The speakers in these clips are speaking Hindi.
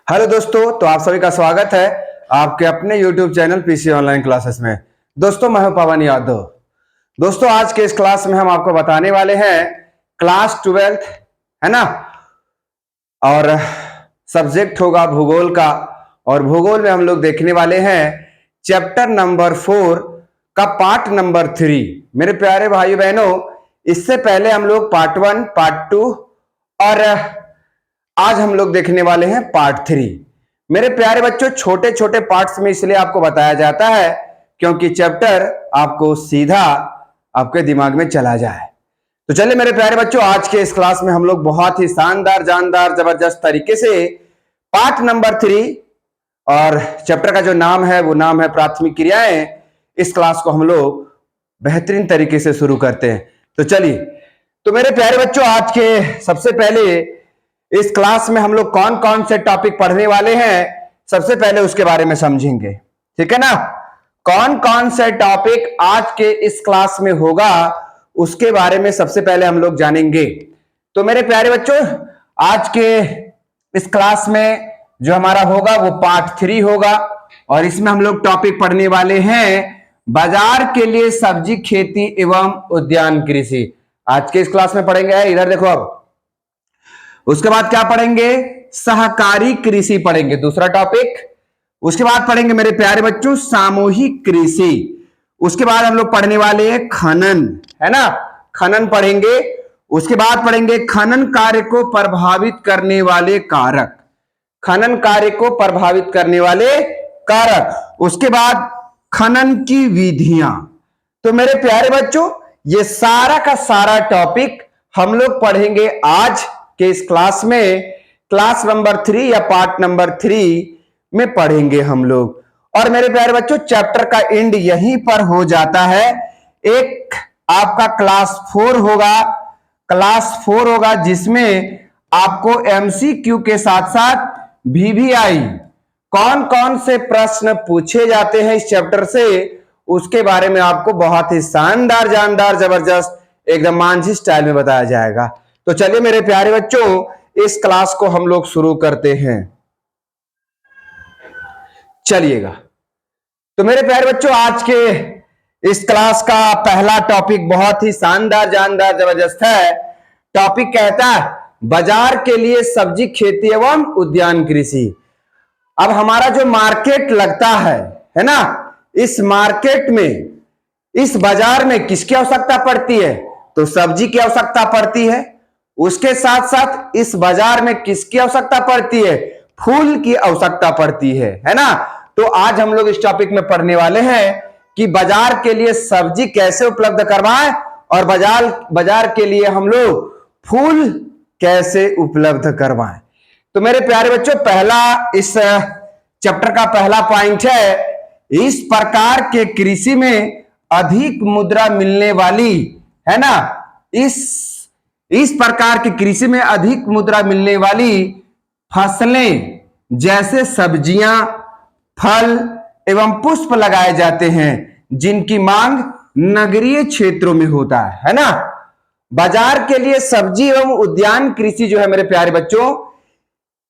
हेलो दोस्तों, तो आप सभी का स्वागत है आपके अपने YouTube channel PC online classes में। दोस्तों, मैं हूं पवन यादव। दोस्तों, आज के इस क्लास में हम आपको बताने वाले हैं क्लास 12 है ना, और सब्जेक्ट होगा भूगोल का। और भूगोल में हम लोग देखने वाले हैं चैप्टर नंबर 4 का पार्ट नंबर 3। मेरे प्यारे भाई बहनों, इससे पहले हम लोग पार्ट 1, पार्ट 2 और आज हम लोग देखने वाले हैं पार्ट 3। मेरे प्यारे बच्चों, छोटे छोटे पार्ट्स में इसलिए आपको बताया जाता है क्योंकि चैप्टर आपको सीधा आपके दिमाग में चला जाए। तो चलिए मेरे प्यारे बच्चों, आज के इस क्लास में हम लोग बहुत ही शानदार, जानदार, जबरदस्त तरीके से पार्ट नंबर 3 और चैप्टर का जो नाम है वो नाम है प्राथमिक क्रियाएं, इस क्लास को हम लोग बेहतरीन तरीके से शुरू करते हैं। तो चलिए, तो मेरे प्यारे बच्चों, आज के सबसे पहले इस क्लास में हम लोग कौन कौन से टॉपिक पढ़ने वाले हैं, सबसे पहले उसके बारे में समझेंगे। ठीक है ना, कौन कौन से टॉपिक आज के इस क्लास में होगा उसके बारे में सबसे पहले हम लोग जानेंगे। तो मेरे प्यारे बच्चों, आज के इस क्लास में जो हमारा होगा वो पार्ट 3 होगा और इसमें हम लोग टॉपिक पढ़ने वाले हैं बाजार के लिए सब्जी खेती एवं उद्यान कृषि। आज के इस क्लास में पढ़ेंगे, इधर देखो। अब उसके बाद क्या पढ़ेंगे? सहकारी कृषि पढ़ेंगे, दूसरा टॉपिक। उसके बाद पढ़ेंगे मेरे प्यारे बच्चों सामूहिक कृषि। उसके बाद हम लोग पढ़ने वाले हैं खनन, है ना, खनन पढ़ेंगे। उसके बाद पढ़ेंगे खनन कार्य को प्रभावित करने वाले कारक, खनन कार्य को प्रभावित करने वाले कारक। उसके बाद खनन की विधियां। तो मेरे प्यारे बच्चों, ये सारा का सारा टॉपिक हम लोग पढ़ेंगे आज के इस क्लास में, क्लास नंबर 3 या पार्ट नंबर 3 में पढ़ेंगे हम लोग। और मेरे प्यारे बच्चों, चैप्टर का एंड यहीं पर हो जाता है। एक आपका क्लास 4 होगा, क्लास 4 होगा जिसमें आपको एमसीक्यू के साथ साथ वीवीआई, कौन कौन से प्रश्न पूछे जाते हैं इस चैप्टर से, उसके बारे में आपको बहुत ही शानदार, जानदार, जबरदस्त, एकदम मांझी स्टाइल में बताया जाएगा। तो चलिए मेरे प्यारे बच्चों, इस क्लास को हम लोग शुरू करते हैं। चलिएगा, तो मेरे प्यारे बच्चों, आज के इस क्लास का पहला टॉपिक बहुत ही शानदार, जानदार, जबरदस्त है। टॉपिक कहता है बाजार के लिए सब्जी खेती एवं उद्यान कृषि। अब हमारा जो मार्केट लगता है ना, इस मार्केट में, इस बाजार में किसकी आवश्यकता पड़ती है? तो सब्जी की आवश्यकता पड़ती है। उसके साथ साथ इस बाजार में किसकी आवश्यकता पड़ती है? फूल की आवश्यकता पड़ती है ना। तो आज हम लोग इस टॉपिक में पढ़ने वाले हैं कि बाजार के लिए सब्जी कैसे उपलब्ध करवाएं और बाजार के लिए हम लोग फूल कैसे उपलब्ध करवाएं। तो मेरे प्यारे बच्चों, पहला इस चैप्टर का पहला पॉइंट है, इस प्रकार के कृषि में अधिक मुद्रा मिलने वाली, है ना, इस प्रकार की कृषि में अधिक मुद्रा मिलने वाली फसलें जैसे सब्जियां, फल एवं पुष्प लगाए जाते हैं जिनकी मांग नगरीय क्षेत्रों में होता है ना। बाजार के लिए सब्जी एवं उद्यान कृषि जो है मेरे प्यारे बच्चों,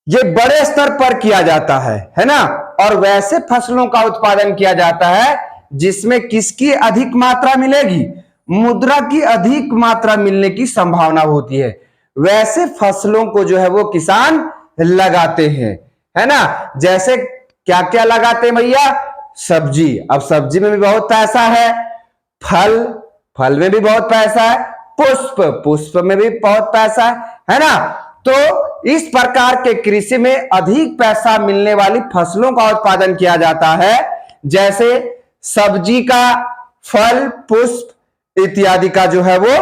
ये बड़े स्तर पर किया जाता है ना, और वैसे फसलों का उत्पादन किया जाता है जिसमें किसकी अधिक मात्रा मिलेगी? मुद्रा की अधिक मात्रा मिलने की संभावना होती है। वैसे फसलों को जो है वो किसान लगाते हैं, है ना। जैसे क्या क्या लगाते हैं भैया? सब्जी, अब सब्जी में भी बहुत पैसा है, फल में भी बहुत पैसा है, पुष्प में भी बहुत पैसा है ना। तो इस प्रकार के कृषि में अधिक पैसा मिलने वाली फसलों का उत्पादन किया जाता है, जैसे सब्जी का, फल, पुष्प इत्यादि का जो है वो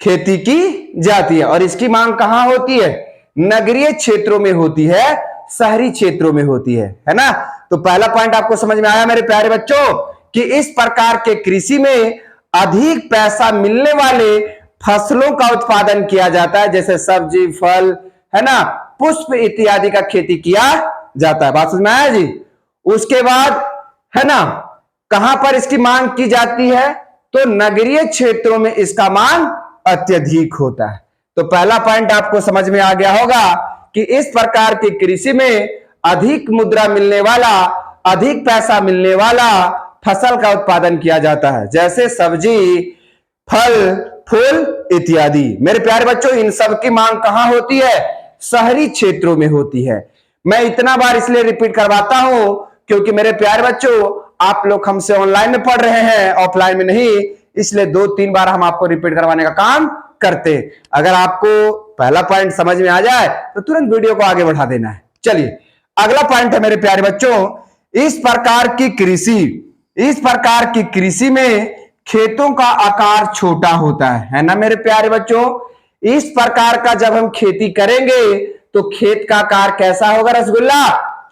खेती की जाती है। और इसकी मांग कहां होती है? नगरीय क्षेत्रों में होती है, शहरी क्षेत्रों में होती है ना। तो पहला पॉइंट आपको समझ में आया मेरे प्यारे बच्चों कि इस प्रकार के कृषि में अधिक पैसा मिलने वाले फसलों का उत्पादन किया जाता है, जैसे सब्जी, फल, है ना, पुष्प इत्यादि का खेती किया जाता है। बात समझ में आया जी? उसके बाद, है ना, कहां पर इसकी मांग की जाती है? तो नगरीय क्षेत्रों में इसका मांग अत्यधिक होता है। तो पहला पॉइंट आपको समझ में आ गया होगा कि इस प्रकार की कृषि में अधिक मुद्रा मिलने वाला, अधिक पैसा मिलने वाला फसल का उत्पादन किया जाता है, जैसे सब्जी, फल, फूल इत्यादि। मेरे प्यारे बच्चों, इन सब की मांग कहां होती है? शहरी क्षेत्रों में होती है। मैं इतना बार इसलिए रिपीट करवाता हूं क्योंकि मेरे प्यारे बच्चों, आप लोग हमसे ऑनलाइन में पढ़ रहे हैं, ऑफलाइन में नहीं, इसलिए 2-3 बार हम आपको रिपीट करवाने का काम करते। अगर आपको पहला पॉइंट समझ में आ जाए तो तुरंत वीडियो को आगे बढ़ा देना है। चलिए, अगला पॉइंट है मेरे प्यारे बच्चों, इस प्रकार की कृषि में खेतों का आकार छोटा होता है ना मेरे प्यारे बच्चों। इस प्रकार का जब हम खेती करेंगे तो खेत का आकार कैसा होगा रसगुल्ला?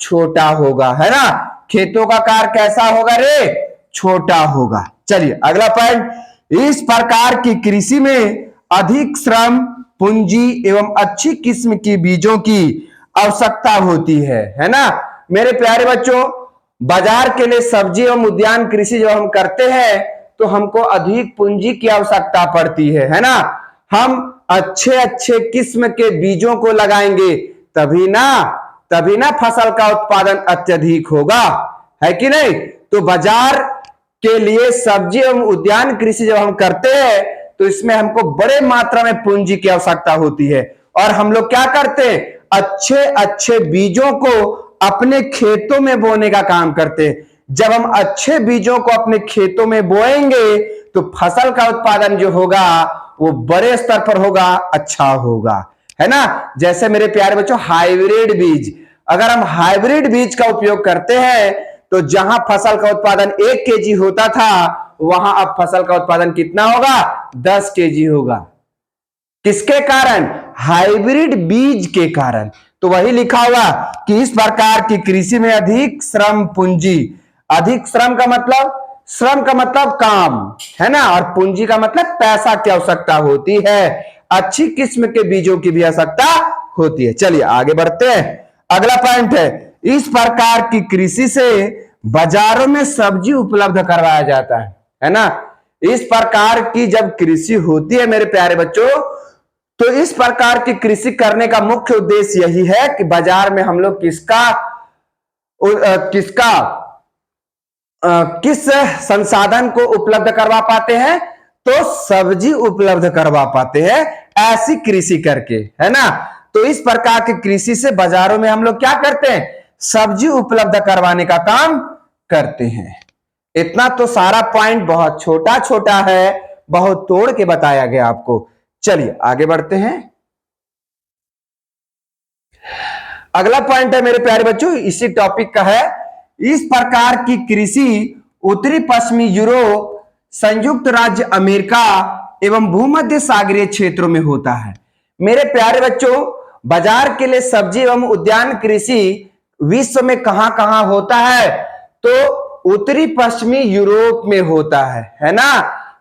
छोटा होगा, है ना। खेतों का आकार कैसा होगा रे? छोटा होगा। चलिए अगला पॉइंट, इस प्रकार की कृषि में अधिक श्रम, पूंजी एवं अच्छी किस्म की बीजों की आवश्यकता होती है ना मेरे प्यारे बच्चों। बाजार के लिए सब्जी एवं उद्यान कृषि जब हम करते हैं तो हमको अधिक पूंजी की आवश्यकता पड़ती है ना। हम अच्छे अच्छे किस्म के बीजों को लगाएंगे तभी ना फसल का उत्पादन अत्यधिक होगा, है कि नहीं। तो बाजार के लिए सब्जी एवं उद्यान कृषि जब हम करते हैं तो इसमें हमको बड़े मात्रा में पूंजी की आवश्यकता होती है, और हम लोग क्या करते हैं? अच्छे अच्छे बीजों को अपने खेतों में बोने का काम करते हैं। जब हम अच्छे बीजों को अपने खेतों में बोएंगे तो फसल का उत्पादन जो होगा वो बड़े स्तर पर होगा, अच्छा होगा, है ना। जैसे मेरे प्यारे बच्चों, हाइब्रिड बीज, अगर हम हाइब्रिड बीज का उपयोग करते हैं तो जहां फसल का उत्पादन 1 केजी होता था वहां अब फसल का उत्पादन कितना होगा? 10 केजी होगा। किसके कारण? हाइब्रिड बीज के कारण। तो वही लिखा हुआ कि इस प्रकार की कृषि में अधिक श्रम, पूंजी, अधिक श्रम का मतलब काम, है ना, और पूंजी का मतलब पैसा की आवश्यकता होती है। अच्छी किस्म के बीजों की भी आवश्यकता होती है। चलिए आगे बढ़ते हैं। अगला पॉइंट है, इस प्रकार की कृषि से बाजारों में सब्जी उपलब्ध करवाया जाता है ना। इस प्रकार की जब कृषि होती है मेरे प्यारे बच्चों, तो इस प्रकार की कृषि करने का मुख्य उद्देश्य यही है कि बाजार में हम लोग किस संसाधन को उपलब्ध करवा पाते हैं? तो सब्जी उपलब्ध करवा पाते हैं ऐसी कृषि करके, है ना। तो इस प्रकार की कृषि से बाजारों में हम लोग क्या करते हैं? सब्जी उपलब्ध करवाने का काम करते हैं। इतना तो सारा पॉइंट बहुत छोटा छोटा है, बहुत तोड़ के बताया गया आपको। चलिए आगे बढ़ते हैं। अगला पॉइंट है मेरे प्यारे बच्चों, इसी टॉपिक का है, इस प्रकार की कृषि उत्तरी पश्चिमी यूरोप, संयुक्त राज्य अमेरिका एवं भूमध्य सागरीय क्षेत्रों में होता है। मेरे प्यारे बच्चों, बाजार के लिए सब्जी एवं उद्यान कृषि विश्व में कहां होता है? तो उत्तरी पश्चिमी यूरोप में होता है ना,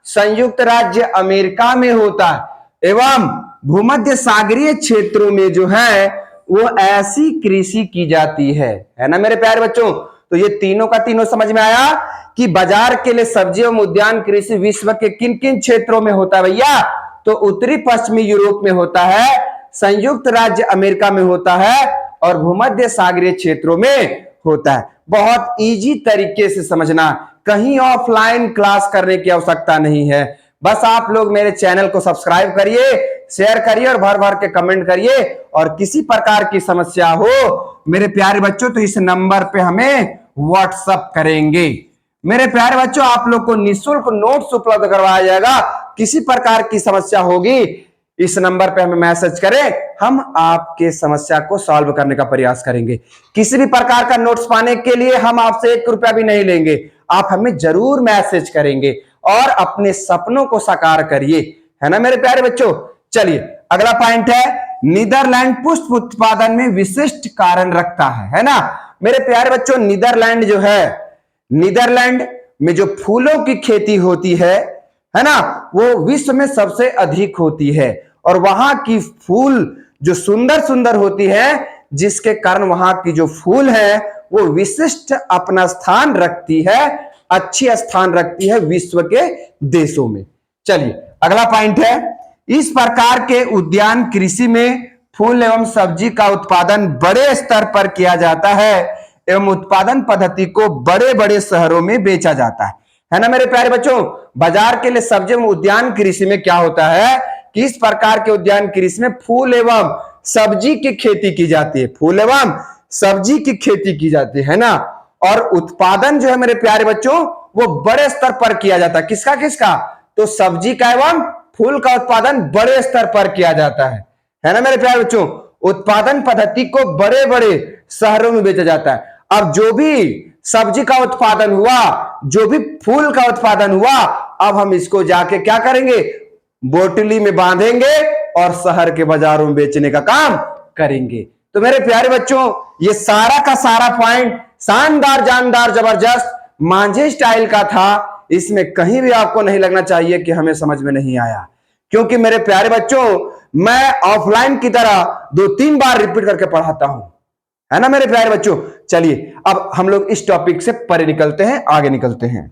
संयुक्त राज्य अमेरिका में होता है, एवं भूमध्य सागरीय क्षेत्रों में जो है वो ऐसी कृषि की जाती है ना मेरे प्यारे बच्चों। तो ये तीनों का तीनों समझ में आया कि बाजार के लिए सब्जी एवं उद्यान कृषि विश्व के किन किन क्षेत्रों में होता है भैया? तो उत्तरी पश्चिमी यूरोप में होता है, संयुक्त राज्य अमेरिका में होता है और भूमध्य सागरीय क्षेत्रों में होता है। बहुत इजी तरीके से समझना, कहीं ऑफलाइन क्लास करने की आवश्यकता नहीं है। बस आप लोग मेरे चैनल को सब्सक्राइब करिए, शेयर करिए और भर भर के कमेंट करिए। और किसी प्रकार की समस्या हो मेरे प्यारे बच्चों तो इस नंबर पे हमें व्हाट्सएप करेंगे। मेरे प्यारे बच्चों, आप लोग को निःशुल्क नोट्स उपलब्ध करवाया जाएगा। किसी प्रकार की समस्या होगी इस नंबर पे हमें मैसेज करें, हम आपके समस्या को सॉल्व करने का प्रयास करेंगे। किसी भी प्रकार का नोट्स पाने के लिए हम आपसे 1 रुपया भी नहीं लेंगे, आप हमें जरूर मैसेज करेंगे और अपने सपनों को साकार करिए, है ना मेरे प्यारे बच्चों। चलिए अगला पॉइंट है, नीदरलैंड पुष्प उत्पादन में विशिष्ट कारण रखता है ना मेरे प्यारे बच्चों। नीदरलैंड जो है, नीदरलैंड में जो फूलों की खेती होती है ना, वो विश्व में सबसे अधिक होती है और वहां की फूल जो सुंदर सुंदर होती है, जिसके कारण वहां की जो फूल है वो विशिष्ट अपना स्थान रखती है, अच्छी स्थान रखती है विश्व के देशों में। चलिए अगला पॉइंट है, इस प्रकार के उद्यान कृषि में फूल एवं सब्जी का उत्पादन बड़े स्तर पर किया जाता है एवं उत्पादन पद्धति को बड़े बड़े शहरों में बेचा जाता है ना मेरे प्यारे बच्चों। बाजार के लिए सब्जी एवं उद्यान कृषि में क्या होता है कि इस प्रकार के उद्यान कृषि में फूल एवं सब्जी की खेती की जाती है, फूल एवं सब्जी की खेती की जाती है ना। और उत्पादन जो है मेरे प्यारे बच्चों वो बड़े स्तर पर किया जाता है। किसका किसका? तो सब्जी का एवं फूल का उत्पादन बड़े स्तर पर किया जाता है ना मेरे प्यारे बच्चों। उत्पादन पद्धति को बड़े बड़े शहरों में बेचा जाता है। अब जो भी सब्जी का उत्पादन हुआ, जो भी फूल का उत्पादन हुआ, अब हम इसको जाके क्या करेंगे? बोतली में बांधेंगे और शहर के बाजारों में बेचने का काम करेंगे। तो मेरे प्यारे बच्चों ये सारा का सारा पॉइंट शानदार, जानदार, जबरदस्त मांझी स्टाइल का था। इसमें कहीं भी आपको नहीं लगना चाहिए कि हमें समझ में नहीं आया, क्योंकि मेरे प्यारे बच्चों मैं ऑफलाइन की तरह 2-3 बार रिपीट करके पढ़ाता हूं, है ना मेरे प्यारे बच्चों। चलिए अब हम लोग इस टॉपिक से परे निकलते हैं, आगे निकलते हैं।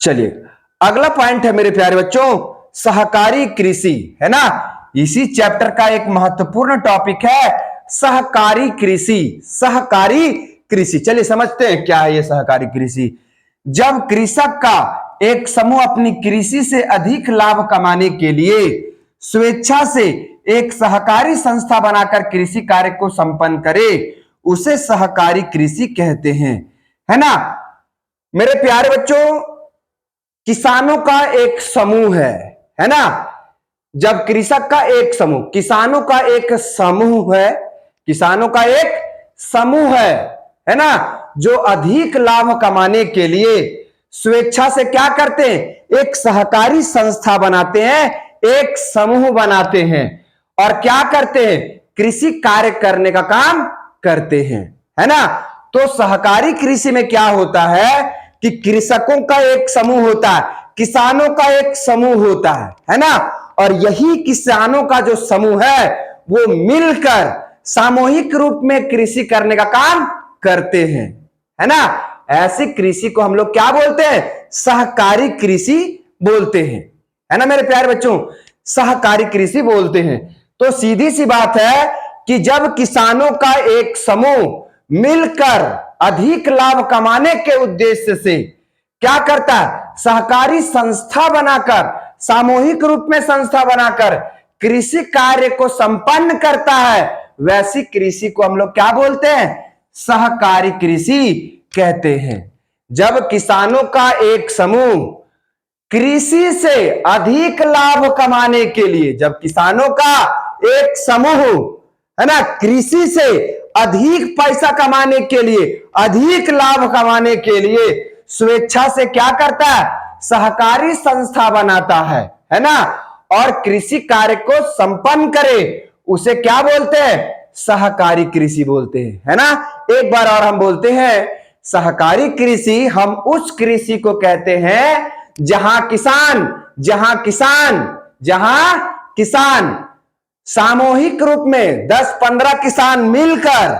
चलिए अगला पॉइंट है मेरे प्यारे बच्चों सहकारी कृषि, है ना। इसी चैप्टर का एक महत्वपूर्ण टॉपिक है सहकारी कृषि। सहकारी कृषि, चलिए समझते हैं क्या है ये सहकारी कृषि। जब कृषक का एक समूह अपनी कृषि से अधिक लाभ कमाने के लिए स्वेच्छा से एक सहकारी संस्था बनाकर कृषि कार्य को संपन्न करे, उसे सहकारी कृषि कहते हैं, है ना। मेरे प्यारे बच्चों किसानों का एक समूह है ना। जब कृषक का एक समूह, किसानों का एक समूह है, किसानों का एक समूह है ना, जो अधिक लाभ कमाने के लिए स्वेच्छा से क्या करते हैं? एक सहकारी संस्था बनाते हैं, एक समूह बनाते हैं और क्या करते हैं? कृषि कार्य करने का काम करते हैं, है ना। तो सहकारी कृषि में क्या होता है कि कृषकों का एक समूह होता है, किसानों का एक समूह होता है ना। और यही किसानों का जो समूह है वो मिलकर सामूहिक रूप में कृषि करने का काम करते हैं, है ना। ऐसी कृषि को हम लोग क्या बोलते हैं? सहकारी कृषि बोलते हैं, है ना मेरे प्यारे बच्चों, सहकारी कृषि बोलते हैं। तो सीधी सी बात है कि जब किसानों का एक समूह मिलकर अधिक लाभ कमाने के उद्देश्य से क्या करता है? सहकारी संस्था बनाकर, सामूहिक रूप में संस्था बनाकर कृषि कार्य को संपन्न करता है, वैसी कृषि को हम लोग क्या बोलते हैं? सहकारी कृषि कहते हैं। जब किसानों का एक समूह कृषि से अधिक लाभ कमाने के लिए, जब किसानों का एक समूह है ना कृषि से अधिक पैसा कमाने के लिए, अधिक लाभ कमाने के लिए स्वेच्छा से क्या करता है? सहकारी संस्था बनाता है ना, और कृषि कार्य को संपन्न करे, उसे क्या बोलते हैं? सहकारी कृषि बोलते हैं, है ना। एक बार और हम बोलते हैं सहकारी कृषि हम उस कृषि को कहते हैं जहां किसान सामूहिक रूप में 10-15 किसान मिलकर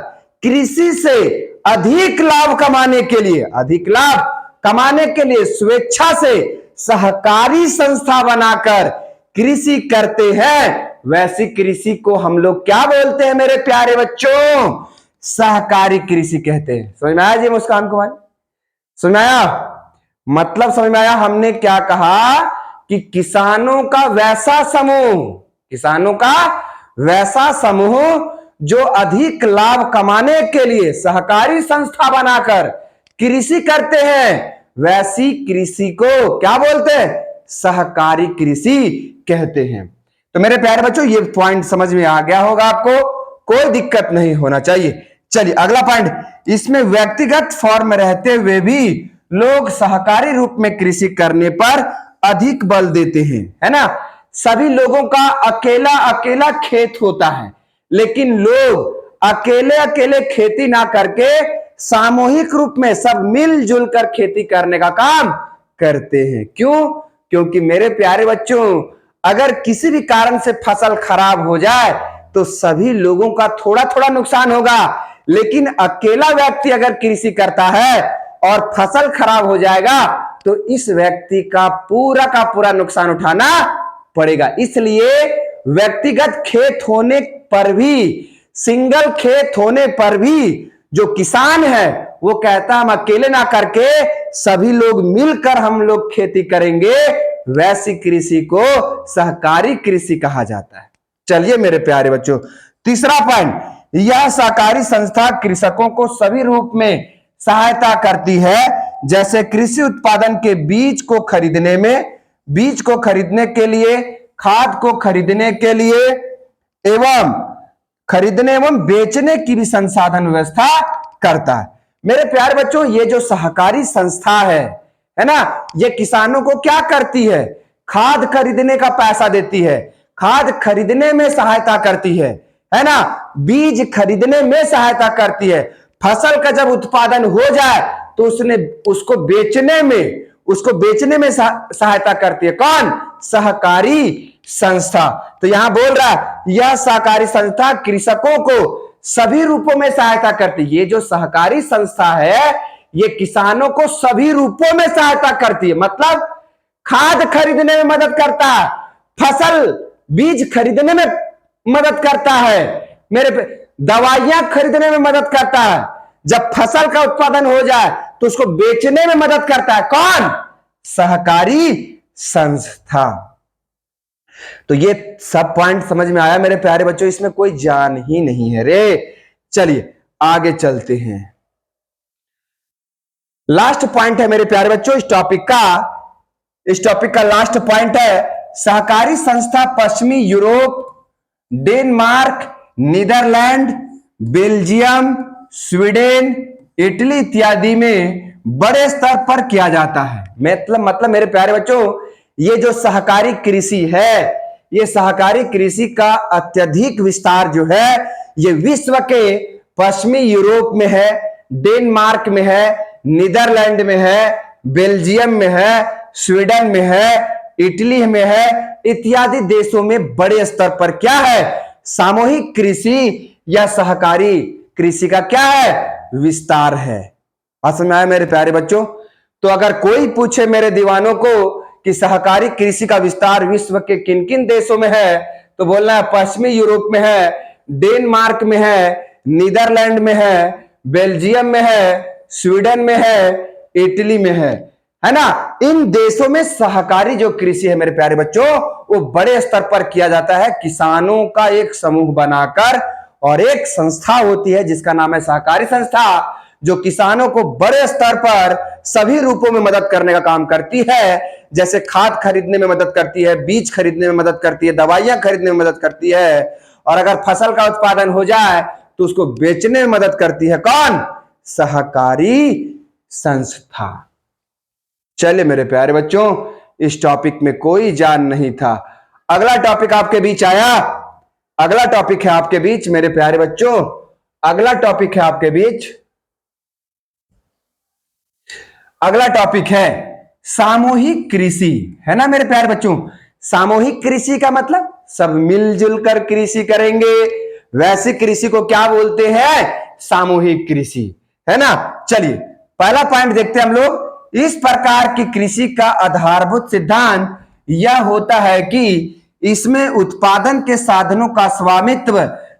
कृषि से अधिक लाभ कमाने के लिए, अधिक लाभ कमाने के लिए स्वेच्छा से सहकारी संस्था बनाकर कृषि करते हैं, वैसी कृषि को हम लोग क्या बोलते हैं मेरे प्यारे बच्चों? सहकारी कृषि कहते हैं। समझ में आया जी मुस्कान कुमार? समझ में आया? मतलब समझ में आया हमने क्या कहा कि किसानों का वैसा समूह जो अधिक लाभ कमाने के लिए सहकारी संस्था बनाकर कृषि करते हैं, वैसी कृषि को क्या बोलते हैं? सहकारी कृषि कहते हैं। तो मेरे प्यारे बच्चों ये पॉइंट समझ में आ गया होगा आपको, कोई दिक्कत नहीं होना चाहिए। चलिए अगला पॉइंट, इसमें व्यक्तिगत फॉर्म रहते हुए भी लोग सहकारी रूप में कृषि करने पर अधिक बल देते हैं, है ना। सभी लोगों का अकेला अकेला खेत होता है, लेकिन लोग अकेले अकेले खेती ना करके सामूहिक रूप में सब मिलजुल कर खेती करने का काम करते हैं। क्यों? क्योंकि मेरे प्यारे बच्चों अगर किसी भी कारण से फसल खराब हो जाए तो सभी लोगों का थोड़ा थोड़ा नुकसान होगा, लेकिन अकेला व्यक्ति अगर कृषि करता है और फसल खराब हो जाएगा तो इस व्यक्ति का पूरा नुकसान उठाना पड़ेगा। इसलिए व्यक्तिगत खेत होने पर भी, सिंगल खेत होने पर भी जो किसान है वो कहता हम अकेले ना करके सभी लोग मिलकर हम लोग खेती करेंगे, वैसी कृषि को सहकारी कृषि कहा जाता है। चलिए मेरे प्यारे बच्चों, तीसरा पॉइंट, यह सहकारी संस्था कृषकों को सभी रूप में सहायता करती है, जैसे कृषि उत्पादन के बीज को खरीदने में, बीज को खरीदने के लिए, खाद को खरीदने के लिए एवं बेचने की भी संसाधन व्यवस्था करता है। मेरे प्यारे बच्चों, ये जो सहकारी संस्था है ना, ये किसानों को क्या करती है? खाद खरीदने का पैसा देती है, खाद खरीदने में सहायता करती है ना, बीज खरीदने में सहायता करती है। फसल का जब उत्पादन हो जाए तो उसको बेचने में सहायता करती है। कौन? सहकारी संस्था। तो यहां बोल रहा है यह सहकारी संस्था कृषकों को सभी रूपों में सहायता करती है। ये जो सहकारी संस्था है ये किसानों को सभी रूपों में सहायता करती है, मतलब खाद खरीदने में मदद करता है, फसल बीज खरीदने में मदद करता है, दवाइयां खरीदने में मदद करता है, जब फसल का उत्पादन हो जाए तो उसको बेचने में मदद करता है। कौन? सहकारी संस्था। तो ये सब पॉइंट समझ में आया मेरे प्यारे बच्चों, इसमें कोई जान ही नहीं है रे। चलिए आगे चलते हैं। लास्ट पॉइंट है मेरे प्यारे बच्चों इस टॉपिक का लास्ट पॉइंट है, सहकारी संस्था पश्चिमी Europe, Denmark, Netherland, Belgium, Sweden, Italy इत्यादि में बड़े स्तर पर किया जाता है। मतलब मेरे प्यारे बच्चों, ये जो सहकारी कृषि है, ये सहकारी कृषि का अत्यधिक विस्तार जो है ये विश्व के पश्चिमी यूरोप में है, डेनमार्क में है, नीदरलैंड में है, बेल्जियम में है, स्वीडन में है, इटली में है, इत्यादि देशों में बड़े स्तर पर क्या है? सामूहिक कृषि या सहकारी कृषि का क्या है? विस्तार है। समझ में आया मेरे प्यारे बच्चों? तो अगर कोई पूछे मेरे दीवानों को कि सहकारी कृषि का विस्तार विश्व के किन किन देशों में है, तो बोलना है पश्चिमी यूरोप में है, डेनमार्क में है, नीदरलैंड में है, बेल्जियम में है, स्वीडन में है, इटली में है ना। इन देशों में सहकारी जो कृषि है मेरे प्यारे बच्चों वो बड़े स्तर पर किया जाता है, किसानों का एक समूह बनाकर, और एक संस्था होती है जिसका नाम है सहकारी संस्था, जो किसानों को बड़े स्तर पर सभी रूपों में मदद करने का काम करती है, जैसे खाद खरीदने में मदद करती है, बीज खरीदने में मदद करती है, दवाइयां खरीदने में मदद करती है, और अगर फसल का उत्पादन हो जाए तो उसको बेचने में मदद करती है। कौन? सहकारी संस्था। चलिए मेरे प्यारे बच्चों, इस टॉपिक में कोई जान नहीं था। अगला टॉपिक आपके बीच आया, अगला टॉपिक है आपके बीच मेरे प्यारे बच्चों, अगला टॉपिक है आपके बीच, अगला टॉपिक है सामूहिक कृषि, है ना मेरे प्यारे बच्चों। सामूहिक कृषि का मतलब सब मिलजुल कर कृषि करेंगे, वैसी कृषि को क्या बोलते हैं? सामूहिक कृषि, है ना। चलिए पहला पॉइंट देखते हैं हम लोग। इस प्रकार की कृषि का आधारभूत सिद्धांत यह होता है कि इसमें उत्पादन के साधनों का स्वामित्व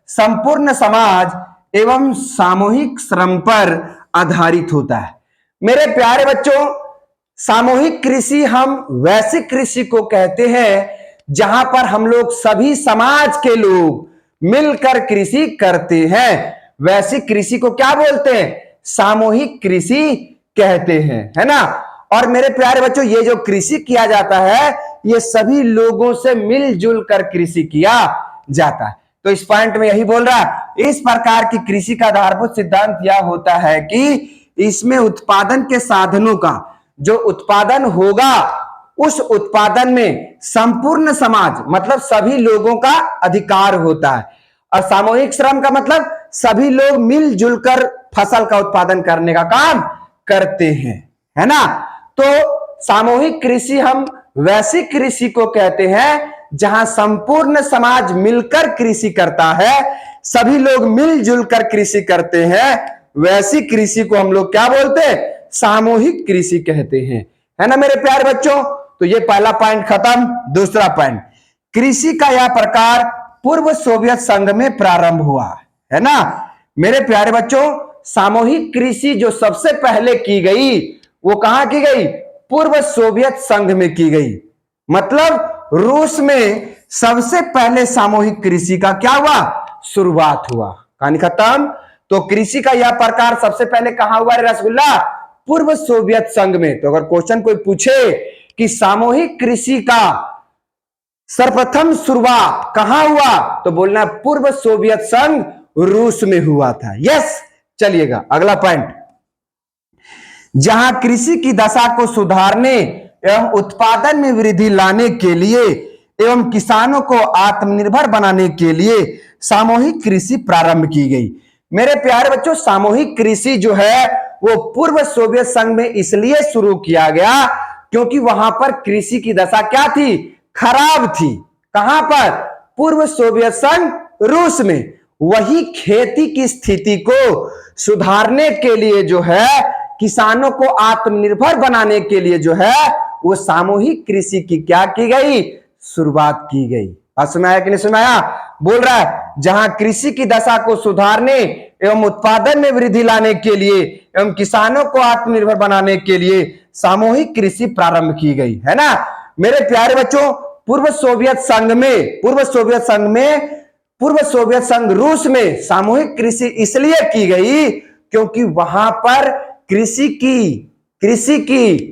संपूर्ण समाज एवं सामूहिक श्रम पर आधारित होता है। मेरे प्यारे बच्चों, सामूहिक कृषि हम वैसी कृषि को कहते हैं जहां पर हम लोग सभी समाज के लोग मिलकर कृषि करते हैं, वैसी कृषि को क्या बोलते हैं? सामूहिक कृषि कहते हैं, है ना। और मेरे प्यारे बच्चों, ये जो कृषि किया जाता है ये सभी लोगों से मिलजुल कर कृषि किया जाता है। तो इस पॉइंट में यही बोल रहा है, इस प्रकार की कृषि का आधारभूत सिद्धांत यह होता है कि इसमें उत्पादन के साधनों का जो उत्पादन होगा उस उत्पादन में संपूर्ण समाज मतलब सभी लोगों का अधिकार होता है, और सामूहिक श्रम का मतलब सभी लोग मिलजुल कर फसल का उत्पादन करने का काम करते हैं, है ना। तो सामूहिक कृषि हम वैसी कृषि को कहते हैं जहां संपूर्ण समाज मिलकर कृषि करता है, सभी लोग मिलजुल कर कृषि करते हैं, वैसी कृषि को हम लोग क्या बोलते हैं? सामूहिक कृषि कहते हैं, है ना मेरे प्यारे बच्चों। तो ये पहला पॉइंट खत्म। दूसरा पॉइंट, कृषि का यह प्रकार पूर्व सोवियत संघ में प्रारंभ हुआ, है ना। मेरे प्यारे बच्चों, सामूहिक कृषि जो सबसे पहले की गई वो कहां की गई? पूर्व सोवियत संघ में की गई। मतलब रूस में सबसे पहले सामूहिक कृषि का क्या हुआ? शुरुआत हुआ। कहानी खत्म। तो कृषि का यह प्रकार सबसे पहले कहां हुआ रे रसगुल्ला? पूर्व सोवियत संघ में। तो अगर क्वेश्चन कोई पूछे कि सामूहिक कृषि का सर्वप्रथम शुरुआत कहां हुआ, तो बोलना पूर्व सोवियत संघ रूस में हुआ था। यस, चलिएगा अगला पॉइंट। जहां कृषि की दशा को सुधारने एवं उत्पादन में वृद्धि लाने के लिए एवं किसानों को आत्मनिर्भर बनाने के लिए सामूहिक कृषि प्रारंभ की गई। मेरे प्यारे बच्चों, सामूहिक कृषि जो है वो पूर्व सोवियत संघ में इसलिए शुरू किया गया क्योंकि वहां पर कृषि की दशा क्या थी? खराब थी। कहां पर? पूर्व सोवियत संघ रूस में। वही खेती की स्थिति को सुधारने के लिए जो है, किसानों को आत्मनिर्भर बनाने के लिए जो है वो सामूहिक कृषि की क्या की गई? शुरुआत की गई। सुनाया कि नहीं सुनाया? बोल रहा है जहां कृषि की दशा को सुधारने एवं उत्पादन में वृद्धि लाने के लिए एवं किसानों को आत्मनिर्भर बनाने के लिए सामूहिक कृषि प्रारंभ की गई, है ना। मेरे प्यारे बच्चों, पूर्व सोवियत संघ रूस में सामूहिक कृषि इसलिए की गई क्योंकि वहां पर कृषि की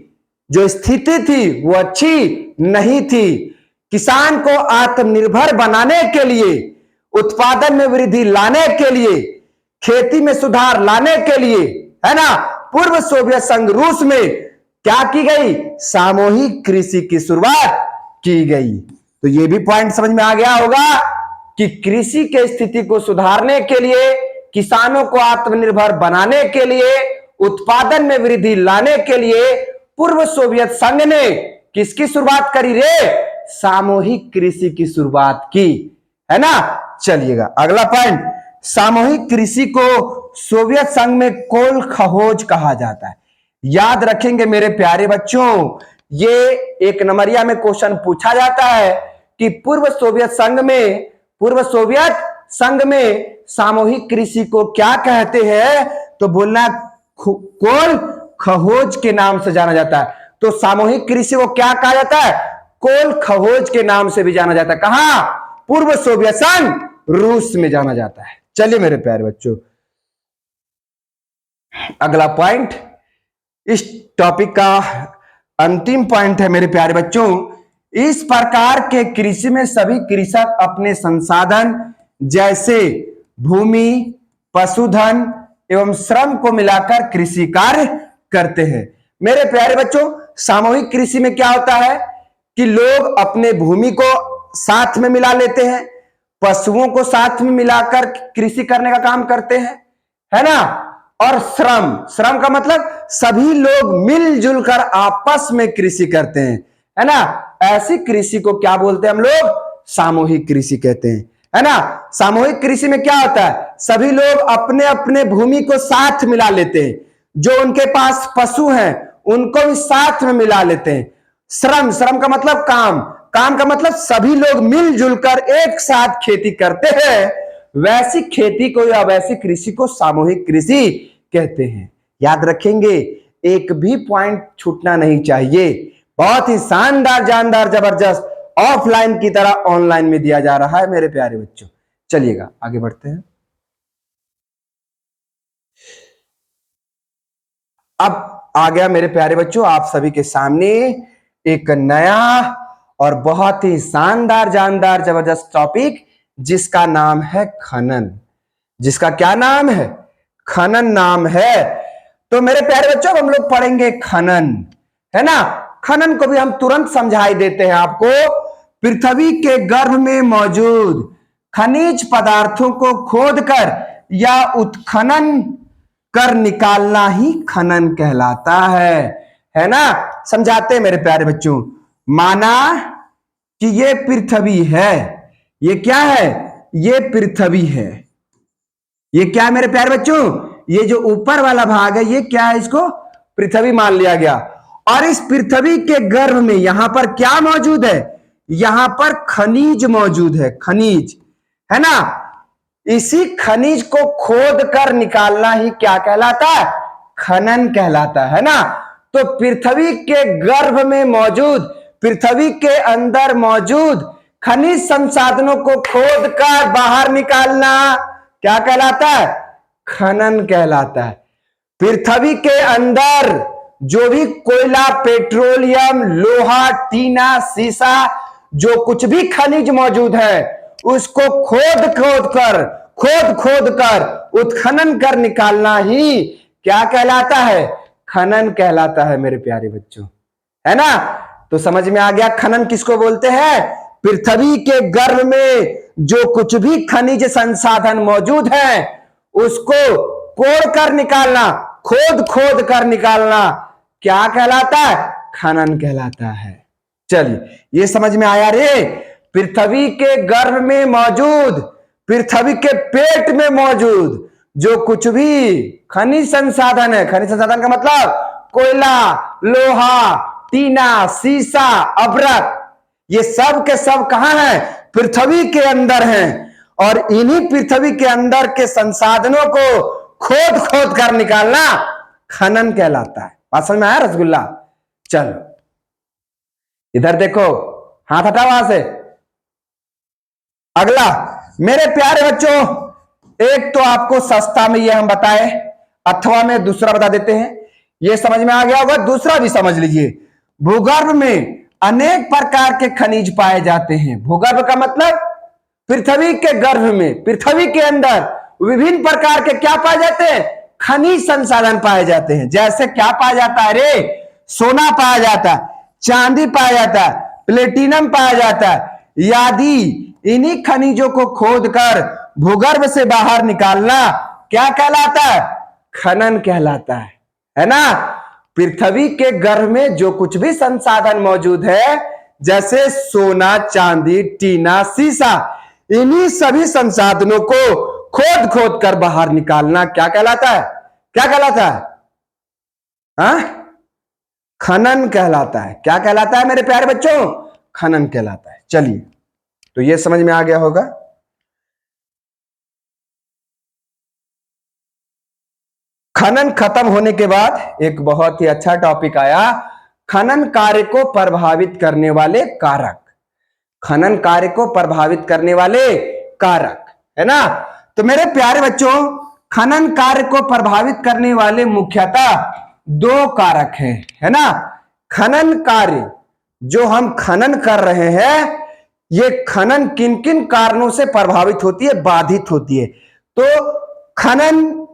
जो स्थिति थी वो अच्छी नहीं थी। किसान को आत्मनिर्भर बनाने के लिए, उत्पादन में वृद्धि लाने के लिए, खेती में सुधार लाने के लिए, है ना, पूर्व सोवियत संघ रूस में क्या की गई? सामूहिक कृषि की शुरुआत की गई। तो यह भी पॉइंट समझ में आ गया होगा कि कृषि के स्थिति को सुधारने के लिए, किसानों को आत्मनिर्भर बनाने के लिए, उत्पादन में वृद्धि लाने के लिए पूर्व सोवियत संघ ने किसकी शुरुआत करी रे? सामूहिक कृषि की शुरुआत की, है ना। चलिएगा अगला पॉइंट। सामूहिक कृषि को सोवियत संघ में कोलखोज कहा जाता है। याद रखेंगे मेरे प्यारे बच्चों, ये एक नंबरिया में क्वेश्चन पूछा जाता है कि पूर्व सोवियत संघ में सामूहिक कृषि को क्या कहते हैं? तो बोलना कोलखोज के नाम से जाना जाता है। तो सामूहिक कृषि को क्या कहा जाता है? कोलखोज के नाम से भी जाना जाता है। कहां? पूर्व सोवियत संघ रूस में जाना जाता है। चलिए मेरे प्यारे बच्चों, अगला पॉइंट, इस टॉपिक का अंतिम पॉइंट है मेरे प्यारे बच्चों। इस प्रकार के कृषि में सभी कृषक अपने संसाधन जैसे भूमि, पशुधन एवं श्रम को मिलाकर कृषि कार्य करते हैं। मेरे प्यारे बच्चों, सामूहिक कृषि में क्या होता है कि लोग अपने भूमि को साथ में मिला लेते हैं, पशुओं को साथ में मिलाकर कृषि करने का काम करते हैं, है ना। और श्रम का मतलब सभी लोग मिलजुल कर आपस में कृषि करते हैं, है ना। ऐसी कृषि को क्या बोलते हैं हम लोग? सामूहिक कृषि कहते हैं, है ना। सामूहिक कृषि में क्या होता है? सभी लोग अपने अपने भूमि को साथ मिला लेते हैं, जो उनके पास पशु हैं उनको भी साथ में मिला लेते हैं। श्रम का मतलब काम का मतलब सभी लोग मिलजुल कर एक साथ खेती करते हैं। वैसी खेती को या वैसी कृषि को सामूहिक कृषि कहते हैं। याद रखेंगे, एक भी पॉइंट छूटना नहीं चाहिए। बहुत ही शानदार, जानदार, जबरदस्त ऑफलाइन की तरह ऑनलाइन में दिया जा रहा है मेरे प्यारे बच्चों। चलिएगा आगे बढ़ते हैं। अब आ गया मेरे प्यारे बच्चों आप सभी के सामने एक नया और बहुत ही शानदार, जानदार, जबरदस्त टॉपिक, जिसका नाम है खनन। जिसका क्या नाम है? खनन नाम है। तो मेरे प्यारे बच्चों हम लोग पढ़ेंगे खनन, है ना। खनन को भी हम तुरंत समझाई देते हैं आपको। पृथ्वी के गर्भ में मौजूद खनिज पदार्थों को खोदकर या उत्खनन कर निकालना ही खनन कहलाता है ना। समझाते हैं मेरे प्यारे बच्चों। माना कि ये पृथ्वी है, ये क्या है? ये पृथ्वी है। ये क्या है मेरे प्यारे बच्चों? ये जो ऊपर वाला भाग है ये क्या है? इसको पृथ्वी मान लिया गया। और इस पृथ्वी के गर्भ में यहां पर क्या मौजूद है? यहां पर खनिज मौजूद है, खनिज है ना। इसी खनिज को खोद कर निकालना ही क्या कहलाता है? खनन कहलाता है ना। तो पृथ्वी के गर्भ में मौजूद, पृथ्वी के अंदर मौजूद खनिज संसाधनों को खोद कर बाहर निकालना क्या कहलाता है? खनन कहलाता है। पृथ्वी के अंदर जो भी कोयला, पेट्रोलियम, लोहा, टीना, सीसा, जो कुछ भी खनिज मौजूद है उसको खोद कर उत्खनन कर निकालना ही क्या कहलाता है? खनन कहलाता है मेरे प्यारे बच्चों, है ना। तो समझ में आ गया खनन किसको बोलते हैं? पृथ्वी के गर्भ में जो कुछ भी खनिज संसाधन मौजूद है उसको कोड़ कर निकालना, खोद कर निकालना क्या कहलाता है? खनन कहलाता है। चलिए ये समझ में आया रे। पृथ्वी के गर्भ में मौजूद, पृथ्वी के पेट में मौजूद जो कुछ भी खनिज संसाधन है, खनिज संसाधन का मतलब कोयला, लोहा, टीना, सीसा, अभ्रक, ये सब के सब कहां है? पृथ्वी के अंदर हैं। और इन्हीं पृथ्वी के अंदर के संसाधनों को खोद कर निकालना खनन कहलाता है। बात समझ में आया रसगुल्ला? चलो इधर देखो, हाथ हटाओ वहां से। अगला मेरे प्यारे बच्चों, एक तो आपको सस्ता में ये हम बताए, अथवा में दूसरा बता देते हैं, ये समझ में आ गया होगा। दूसरा भी समझ लीजिए, भूगर्भ में अनेक प्रकार के खनिज पाए जाते हैं। भूगर्भ का मतलब पृथ्वी के गर्भ में, पृथ्वी के अंदर विभिन्न प्रकार के क्या पाए जाते हैं? खनिज संसाधन पाए जाते हैं। जैसे क्या पाया जाता है रे? सोना पाया जाता है, चांदी पाया जाता है, प्लेटिनम पाया जाता है आदि। इन्हीं खनिजों को खोदकर भूगर्भ से बाहर निकालना क्या कहलाता है? खनन कहलाता है ना। पृथ्वी के गर्भ में जो कुछ भी संसाधन मौजूद है, जैसे सोना, चांदी, टीना, सीसा, इन्हीं सभी संसाधनों को खोद कर बाहर निकालना क्या कहलाता है? क्या कहलाता है? खनन कहलाता है। क्या कहलाता है मेरे प्यारे बच्चों? खनन कहलाता है। चलिए तो ये समझ में आ गया होगा। खनन खत्म होने के बाद एक बहुत ही अच्छा टॉपिक आया, खनन कार्य को प्रभावित करने वाले कारक। खनन कार्य को प्रभावित करने वाले कारक, है ना। तो मेरे प्यारे बच्चों, खनन कार्य को प्रभावित करने वाले मुख्यतः दो कारक हैं, है ना। खनन कार्य जो हम खनन कर रहे हैं, ये खनन किन किन कारणों से प्रभावित होती है, बाधित होती है। तो खनन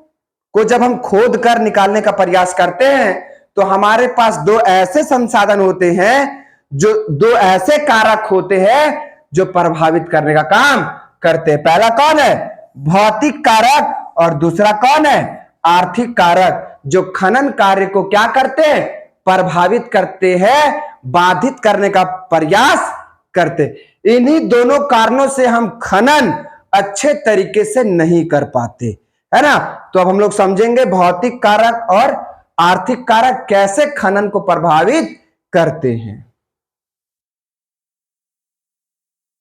को जब हम खोद कर निकालने का प्रयास करते हैं तो हमारे पास दो ऐसे संसाधन होते हैं, जो दो ऐसे कारक होते हैं जो प्रभावित करने का काम करते हैं। पहला कौन है? भौतिक कारक, और दूसरा कौन है? आर्थिक कारक, जो खनन कार्य को क्या करते हैं? प्रभावित करते हैं, बाधित करने का प्रयास करते। इन्हीं दोनों कारणों से हम खनन अच्छे तरीके से नहीं कर पाते, है ना। तो अब हम लोग समझेंगे भौतिक कारक और आर्थिक कारक कैसे खनन को प्रभावित करते हैं।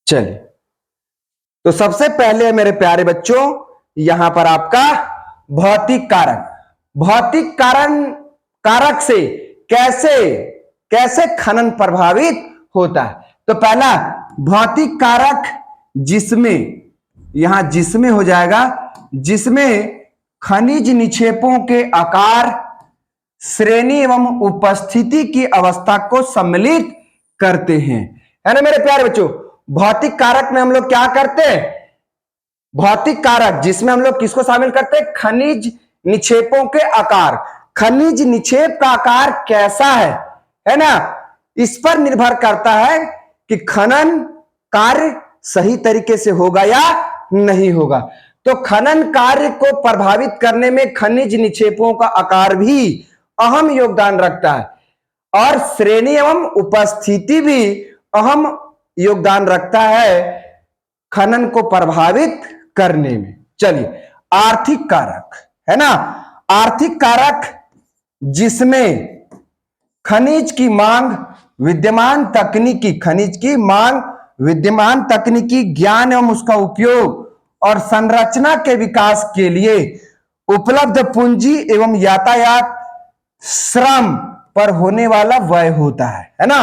चलिए तो सबसे पहले मेरे प्यारे बच्चों, यहां पर आपका भौतिक कारक। भौतिक कारक से कैसे खनन प्रभावित होता है। तो पहला भौतिक कारक जिसमें, यहां जिसमें हो जाएगा, जिसमें खनिज निक्षेपों के आकार, श्रेणी एवं उपस्थिति की अवस्था को सम्मिलित करते हैं, है ना मेरे प्यारे बच्चों। भौतिक कारक में हम लोग क्या करते हैं? भौतिक कारक जिसमें हम लोग किसको शामिल करते हैं? खनिज निक्षेपों के आकार। खनिज निक्षेप का आकार कैसा है ना, इस पर निर्भर करता है कि खनन कार्य सही तरीके से होगा या नहीं होगा। तो खनन कार्य को प्रभावित करने में खनिज निक्षेपों का आकार भी अहम योगदान रखता है, और श्रेणी एवं उपस्थिति भी अहम योगदान रखता है खनन को प्रभावित करने में। चलिए आर्थिक कारक, है ना। आर्थिक कारक जिसमें खनिज की मांग विद्यमान तकनीकी खनिज की मांग, विद्यमान तकनीकी ज्ञान एवं उसका उपयोग और संरचना के विकास के लिए उपलब्ध पूंजी एवं यातायात श्रम पर होने वाला व्यय होता है ना।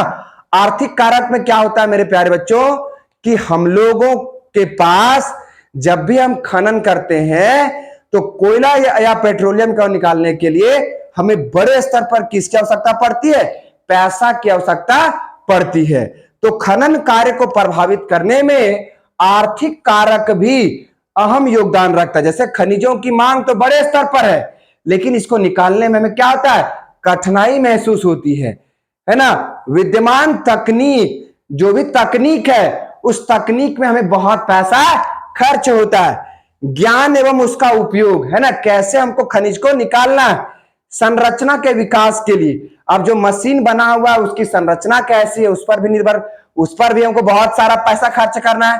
आर्थिक कारक में क्या होता है मेरे प्यारे बच्चों कि हम लोगों के पास जब भी हम खनन करते हैं तो कोयला या पेट्रोलियम को निकालने के लिए हमें बड़े स्तर पर किसकी आवश्यकता पड़ती है, पैसा की आवश्यकता पड़ती है। तो खनन कार्य को प्रभावित करने में आर्थिक कारक भी अहम योगदान रखता है। जैसे खनिजों की मांग तो बड़े स्तर पर है, लेकिन इसको निकालने में हमें क्या होता है, कठिनाई महसूस होती है ना। विद्यमान तकनीक, जो भी तकनीक है उस तकनीक में हमें बहुत पैसा खर्च होता है। ज्ञान एवं उसका उपयोग है ना, कैसे हमको खनिज को निकालना है, संरचना के विकास के लिए। अब जो मशीन बना हुआ है उसकी संरचना कैसी है उस पर भी निर्भर, उस पर भी हमको बहुत सारा पैसा खर्च करना है।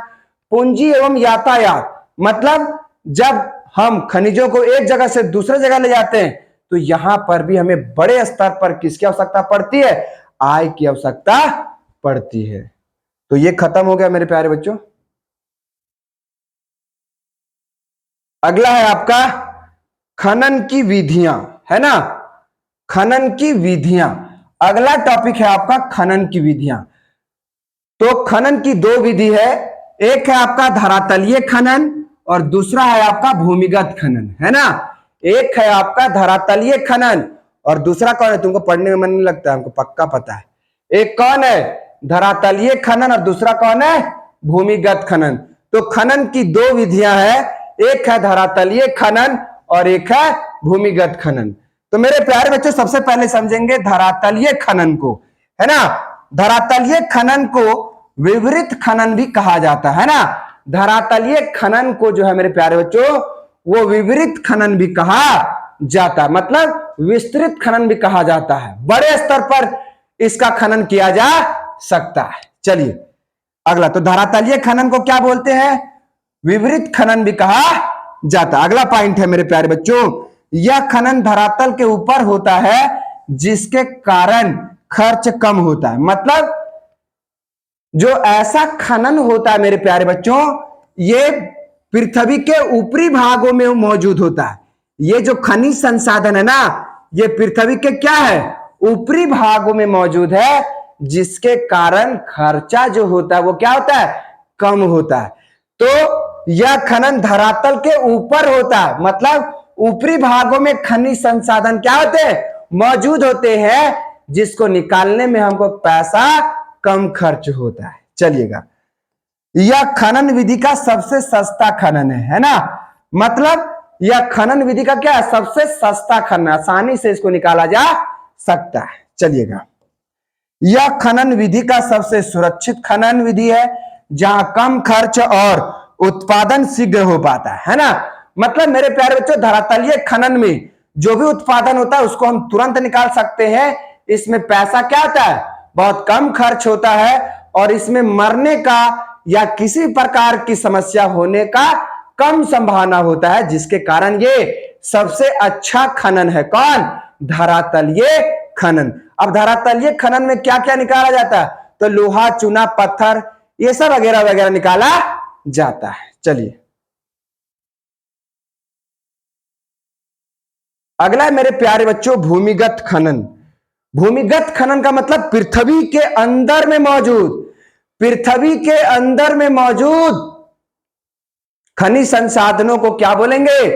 पूंजी एवं यातायात, मतलब जब हम खनिजों को एक जगह से दूसरे जगह ले जाते हैं तो यहां पर भी हमें बड़े स्तर पर किसकी आवश्यकता पड़ती है, आय की आवश्यकता पड़ती है। तो ये खत्म हो गया मेरे प्यारे बच्चों। अगला है आपका खनन की विधियां, है ना, खनन की विधियां। अगला टॉपिक है आपका खनन की विधियां। तो खनन की दो विधि है, एक है आपका धरातलीय खनन और दूसरा है आपका भूमिगत खनन, है ना। एक है आपका धरातलीय खनन और दूसरा कौन है, तुमको पढ़ने में मन नहीं लगता, हमको पक्का पता है। एक कौन है, धरातलीय खनन और दूसरा कौन है, भूमिगत खनन। तो खनन की दो विधियां हैं, एक है धरातलीय खनन और एक है भूमिगत खनन। तो मेरे प्यारे बच्चों सबसे पहले समझेंगे धरातलीय खनन को, है ना। धरातलीय खनन को विवरित खनन भी कहा जाता है ना। धरातलीय खनन को जो है मेरे प्यारे बच्चों वो विवरित खनन भी कहा जाता है, मतलब विस्तृत खनन भी कहा जाता है। बड़े स्तर पर इसका खनन किया जा सकता है। चलिए अगला, तो धरातलीय खनन को क्या बोलते हैं, विवरित खनन भी कहा जाता है। अगला पॉइंट है मेरे प्यारे बच्चों, यह खनन धरातल के ऊपर होता है जिसके कारण खर्च कम होता है। मतलब जो ऐसा खनन होता है मेरे प्यारे बच्चों ये पृथ्वी के ऊपरी भागों में मौजूद होता है। ये जो खनिज संसाधन है ना ये पृथ्वी के क्या है, ऊपरी भागों में मौजूद है, जिसके कारण खर्चा जो होता है वो क्या होता है, कम होता है। तो यह खनन धरातल के ऊपर होता है, मतलब ऊपरी भागों में खनिज संसाधन क्या होते हैं, मौजूद होते हैं, जिसको निकालने में हमको पैसा कम खर्च होता है। चलिएगा, यह खनन विधि का सबसे सस्ता खनन है ना। मतलब यह खनन विधि का क्या है, सबसे सस्ता खनन, आसानी से इसको निकाला जा सकता है। चलिएगा, यह खनन विधि का सबसे सुरक्षित खनन विधि है जहां कम खर्च और उत्पादन शीघ्र हो पाता है ना। मतलब मेरे प्यारे बच्चों धरातलीय खनन में जो भी उत्पादन होता है उसको हम तुरंत निकाल सकते हैं। इसमें पैसा क्या होता है, बहुत कम खर्च होता है और इसमें मरने का या किसी प्रकार की समस्या होने का कम संभावना होता है, जिसके कारण ये सबसे अच्छा खनन है। कौन, धरातलीय खनन। अब धरातलीय खनन में क्या क्या निकाला जाता है, तो लोहा, चूना, पत्थर, ये सब वगैरह वगैरह निकाला जाता है। चलिए अगला है मेरे प्यारे बच्चों भूमिगत खनन। भूमिगत खनन का मतलब पृथ्वी के अंदर में मौजूद, पृथ्वी के अंदर में मौजूद खनिज संसाधनों को क्या बोलेंगे,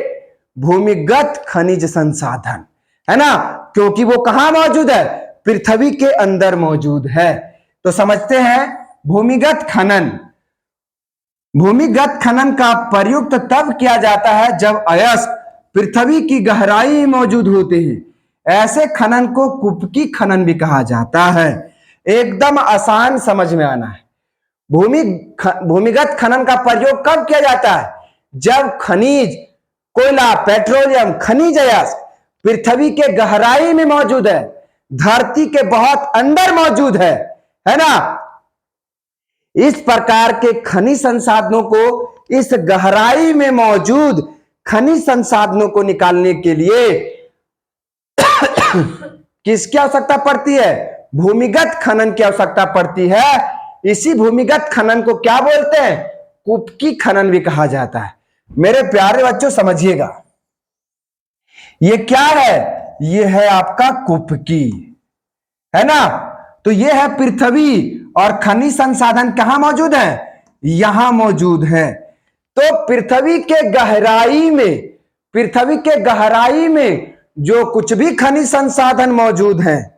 भूमिगत खनिज संसाधन, है ना, क्योंकि वो कहां मौजूद है, पृथ्वी के अंदर मौजूद है। तो समझते हैं भूमिगत खनन। भूमिगत खनन का प्रयुक्त तब किया जाता है जब अयस्क पृथ्वी की गहराई में मौजूद होते हैं। ऐसे खनन को कुपकी खनन भी कहा जाता है। एकदम आसान समझ में आना है। भूमिगत खनन का प्रयोग कब किया जाता है, जब खनिज, कोयला, पेट्रोलियम, खनिज अयस्क पृथ्वी के गहराई में मौजूद है, धरती के बहुत अंदर मौजूद है ना। इस प्रकार के खनिज संसाधनों को, इस गहराई में मौजूद खनिज संसाधनों को निकालने के लिए किसकी आवश्यकता पड़ती है, भूमिगत खनन की आवश्यकता पड़ती है। इसी भूमिगत खनन को क्या बोलते हैं? कुपकी खनन भी कहा जाता है। मेरे प्यारे बच्चों समझिएगा, ये क्या है? ये है आपका कुपकी, है ना। तो ये है पृथ्वी, और खनिज संसाधन कहां मौजूद है? यहां मौजूद है। तो पृथ्वी के गहराई में जो कुछ भी खनिज संसाधन मौजूद हैं,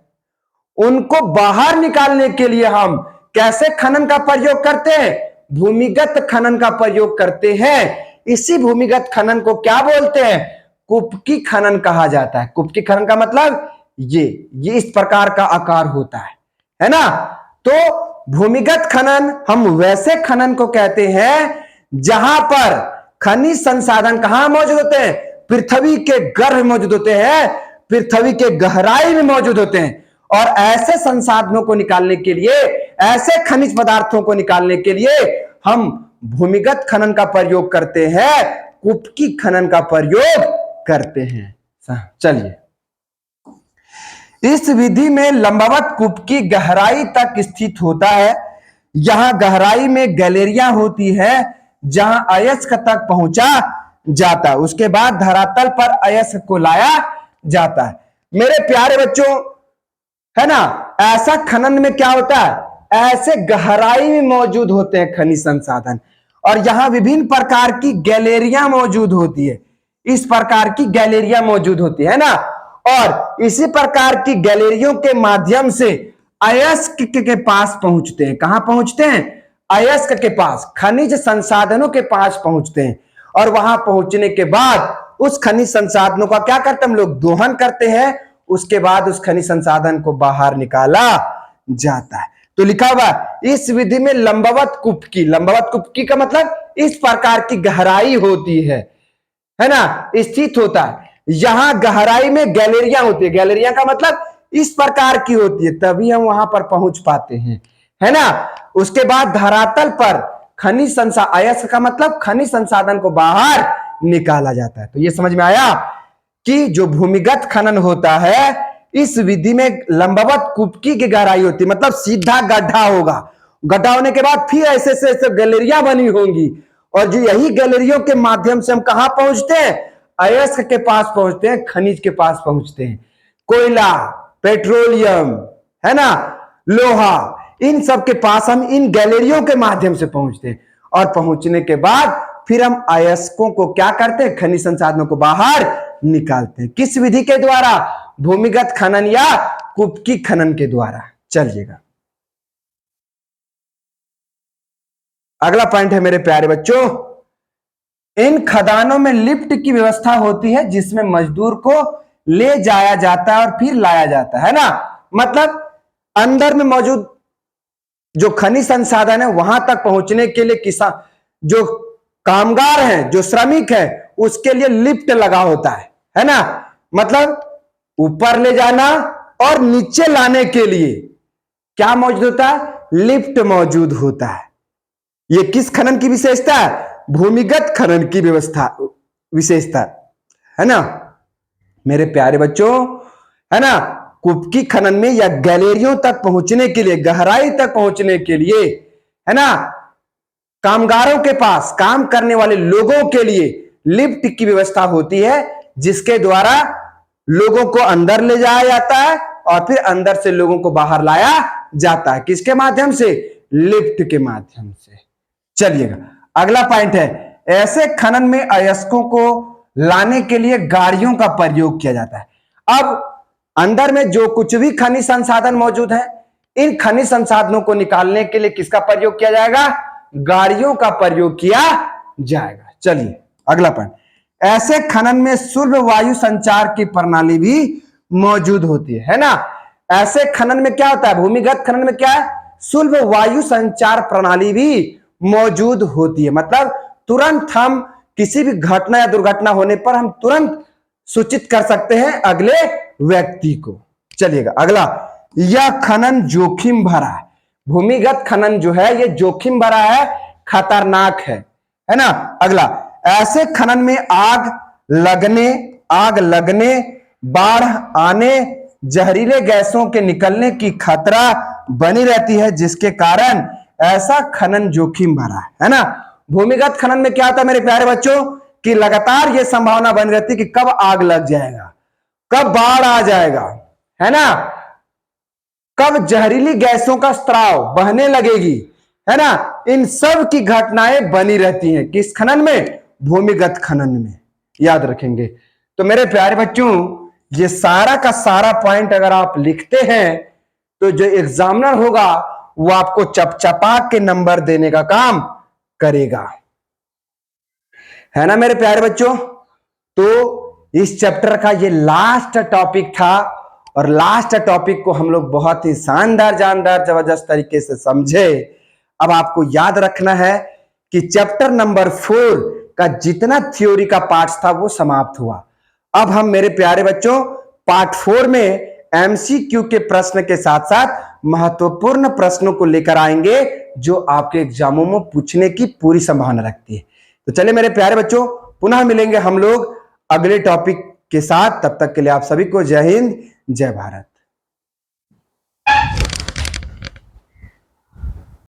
उनको बाहर निकालने के लिए हम कैसे खनन का प्रयोग करते हैं? भूमिगत खनन का प्रयोग करते हैं। इसी भूमिगत खनन को क्या बोलते हैं? कुपकी खनन कहा जाता है। कुपकी खनन का मतलब ये इस प्रकार का आकार होता है ना। तो भूमिगत खनन हम वैसे खनन को कहते हैं जहां पर खनिज संसाधन कहां मौजूद होते हैं? पृथ्वी के गर्भ मौजूद होते हैं, पृथ्वी के गहराई में मौजूद होते हैं। और ऐसे संसाधनों को निकालने के लिए, ऐसे खनिज पदार्थों को निकालने के लिए हम भूमिगत खनन का प्रयोग करते हैं, कुपकी खनन का प्रयोग करते हैं। चलिए, इस विधि में लंबवत कुपकी गहराई तक स्थित होता है। यहां गहराई में गैलेरिया होती है जहां अयस्क तक पहुंचा जाता है। उसके बाद धरातल पर अयस्क को लाया जाता है। मेरे प्यारे बच्चों, है ना, ऐसा खनन में क्या होता है? ऐसे गहराई में मौजूद होते हैं खनिज संसाधन, और यहां विभिन्न प्रकार की गैलेरिया मौजूद होती है। इस प्रकार की गैलेरिया मौजूद होती है ना, और इसी प्रकार की गैलेरियों के माध्यम से अयस्क के पास पहुंचते हैं। कहां पहुंचते हैं? अयस्क के पास, खनिज संसाधनों के पास पहुंचते हैं। और वहां पहुंचने के बाद उस खनिज संसाधनों का क्या करते हैं हम लोग? दोहन करते हैं। उसके बाद उस खनिज संसाधन को बाहर निकाला जाता है। तो लिखा हुआ इस विधि में लंबवत कुपकी का मतलब इस प्रकार की गहराई होती है ना, स्थित होता है। यहां गहराई में गैलेरिया होती है। गैलेरिया का मतलब इस प्रकार की होती है, तभी हम वहां पर पहुंच पाते हैं, है ना। उसके बाद धरातल पर खनिज संसाधन, अयस्क का मतलब खनिज संसाधन को बाहर निकाला जाता है। तो ये समझ में आया कि जो भूमिगत खनन होता है, इस विधि में लंबवत कुपकी की गहराई होती है, मतलब सीधा गड्ढा होगा। गड्ढा होने के बाद फिर ऐसे गैलेरिया बनी होंगी, और जो यही गैलेरियों के माध्यम से हम कहां पहुंचते हैं? अयस्क के पास पहुंचते हैं, खनिज के पास पहुंचते हैं। कोयला, पेट्रोलियम, है ना, लोहा, इन सब के पास हम इन गैलेरियों के माध्यम से पहुंचते हैं। और पहुंचने के बाद फिर हम अयस्कों को क्या करते हैं? खनिज संसाधनों को बाहर निकालते हैं। किस विधि के द्वारा? भूमिगत खनन या कुपकी खनन के द्वारा। चलिएगा, अगला पॉइंट है मेरे प्यारे बच्चों, इन खदानों में लिफ्ट की व्यवस्था होती है जिसमें मजदूर को ले जाया जाता है और फिर लाया जाता है ना। मतलब अंदर में मौजूद जो खनिज संसाधन है वहां तक पहुंचने के लिए किसान, जो कामगार हैं, जो श्रमिक हैं, उसके लिए लिफ्ट लगा होता है ना। मतलब ऊपर ले जाना और नीचे लाने के लिए क्या मौजूद होता है? लिफ्ट मौजूद होता है। यह किस खनन की विशेषता है? भूमिगत खनन की विशेषता है ना मेरे प्यारे बच्चों, है ना। कुपकी खनन में या गैलेरियों तक पहुंचने के लिए, गहराई तक पहुंचने के लिए, है ना, कामगारों के पास, काम करने वाले लोगों के लिए लिफ्ट की व्यवस्था होती है, जिसके द्वारा लोगों को अंदर ले जाया जाता है और फिर अंदर से लोगों को बाहर लाया जाता है। किसके माध्यम से? लिफ्ट के माध्यम से। चलिएगा, अगला पॉइंट है, ऐसे खनन में अयस्कों को लाने के लिए गाड़ियों का प्रयोग किया जाता है। अब अंदर में जो कुछ भी खनिज संसाधन मौजूद है, इन खनिज संसाधनों को निकालने के लिए किसका प्रयोग किया जाएगा? गाड़ियों का प्रयोग किया जाएगा। चलिए, अगला पॉइंट, ऐसे खनन में सुलभ वायु संचार की प्रणाली भी मौजूद होती है ना। ऐसे खनन में क्या होता है? भूमिगत खनन में क्या है? सुलभ वायु संचार प्रणाली भी मौजूद होती है। मतलब तुरंत हम किसी भी घटना या दुर्घटना होने पर हम तुरंत सूचित कर सकते हैं अगले व्यक्ति को। चलिएगा, अगला, यह खनन जोखिम भरा है। भूमिगत खनन जो है ये जोखिम भरा है, खतरनाक है ना। अगला, ऐसे खनन में आग लगने, बाढ़ आने, जहरीले गैसों के निकलने की खतरा बनी रहती है, जिसके कारण ऐसा खनन जोखिम भरा है ना। भूमिगत खनन में क्या होता है मेरे प्यारे बच्चों कि लगातार यह संभावना बनी रहती है कि कब आग लग जाएगा, कब बाढ़ आ जाएगा, है ना, कब जहरीली गैसों का स्त्राव बहने लगेगी, है ना। इन सब की घटनाएं बनी रहती हैं किस खनन में, भूमिगत खनन में, याद रखेंगे। तो मेरे प्यारे बच्चों ये सारा का सारा पॉइंट अगर आप लिखते हैं तो जो एग्जामिनर होगा वो आपको चपचपा के नंबर देने का काम करेगा, है ना मेरे प्यारे बच्चों। तो इस चैप्टर का ये लास्ट टॉपिक था और लास्ट टॉपिक को हम लोग बहुत ही शानदार जानदार जबरदस्त तरीके से समझे। अब आपको याद रखना है कि चैप्टर नंबर 4 का जितना थ्योरी का पार्ट था वो समाप्त हुआ। अब हम मेरे प्यारे बच्चों पार्ट 4 में एमसीक्यू के प्रश्न के साथ साथ महत्वपूर्ण प्रश्नों को लेकर आएंगे जो आपके एग्जामों में पूछने की पूरी संभावना रखती है। तो चलिए मेरे प्यारे बच्चों पुनः मिलेंगे हम लोग अगले टॉपिक के साथ। तब तक के लिए आप सभी को जय हिंद, जय भारत।